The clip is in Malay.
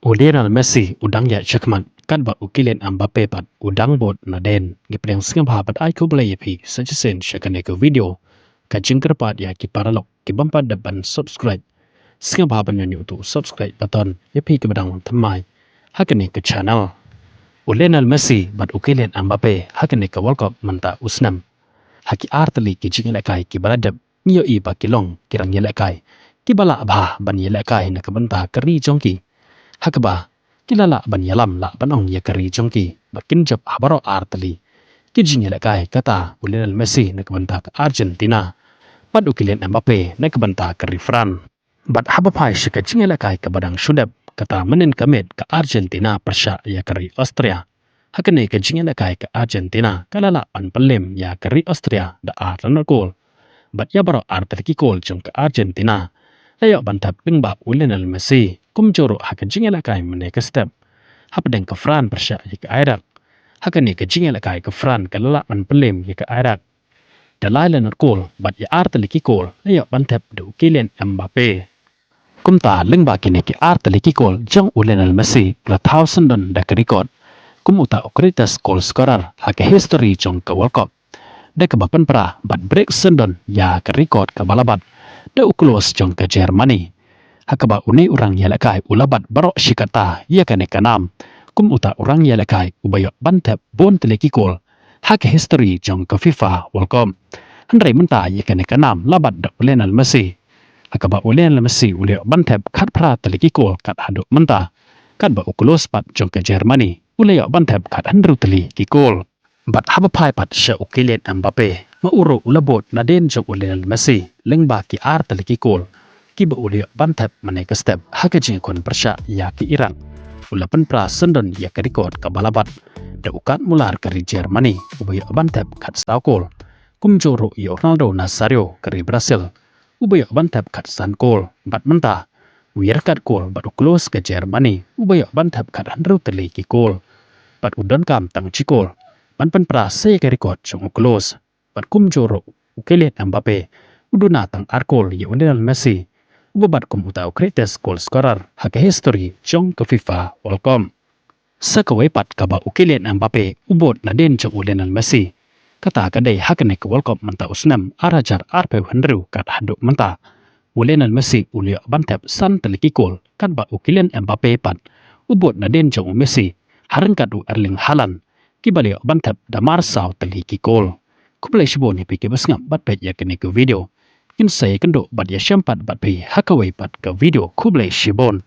Lionel Messi udang ya cakman kan ba Kylian Mbappe pat udang bot na den gipeng singam ha pat ai ko blai pi suggestion shakane ko video ka jingkar pat ya ki paralok ki bampa depan subscribe singam ha ban nyu tu subscribe button yapi ki badang thamai hakane ka channel Lionel Messi bat Kylian Mbappe hakane ka World Cup manta usnam haki artali ki jingla kai ki baladap nyo i ba kilong kirang yela kai ki bala ba ban yela kai na ka banta kari jongki hakaba kilala ban yalam la banong ya kari jongki bakin job abaro artali kijing yela kai kata Lionel Messi na kabanta ka Argentina badu Kylian Mbappe na kabanta ka Fran bat haba pai shika jingela kai ka badang shudap kata menin kamet ka Argentina persya ya kari Austria hakane ka jingela kai ka Argentina kalala pan pelem ya kari Austria da artan gol bat ya baro artali ki gol jong ka Argentina layo bantap pingba Lionel Messi kumjoro haka jingela kai mene ka step hapdeng ka Fran persya ka Iraq hakane ka jingela kai ka Fran kalala pan pelem ka Iraq dalailan gol bat ya artali ki gol layo bantap do Kylian Mbappe kumta lingba kini ki artali ki gol jong Lionel Messi la 1000 don da ka record kumuta okritas goal scorer haka history jong ka World Cup da ka bapan pra bat break sendon ya ka record ka balabat da uklos jong ka Germany hakaba unai orang yalakai ulabat barok shikata ya kane kanam kumuta orang yalakai ubayo bantap bon teleki gol haka history jong ka FIFA World Cup handrai menta ya kane kanam labat da Lionel Messi hakaba Lionel Messi ulio bantap kat pra teleki gol kat haduk menta kat ba uklos pat jong ka Germany ulio bantap kat handru teli ki gol bat haba pai pat sha Kylian Mbappe ma uro ulabot na den jong Lionel Messi lengba ki ar teleki gol ki ba ulio bantap mane ka step haka jing kon persya ya ki Iran ulapan pra sendon ya ka record ka balabat da ukat mular kari Germany ubayo bantap kat saukol kumjoro yo Ronaldo Nazario kari Brazil ubayo bantap kat san gol bat menta wir kat gol bat close ke Germany ubayo bantap kat handru teli ki gol bat udon kam tang cikol ban pen pra se ka record jong close bat kumjoro Kylian Mbappe uduna tang arkol yo Lionel Messi ubat kum utau greatest goal scorer haka history jong ke FIFA World Cup sakawai pat kaba Kylian Mbappe ubot na den jong Lionel Messi kata kadai hakane ke World Cup manta usnam arajar arpe handru kat handuk menta Lionel Messi ulio bantap san teleki gol kan ba Kylian Mbappe pat ubot na den jong Messi harang kadu Erling Haaland kibalio bantap da marsau teleki gol kublai shiboni pike basngam bat pet ya kene ke video kin saya kendo bat ya syampat bat pi hakawai pat ke video kublai shibon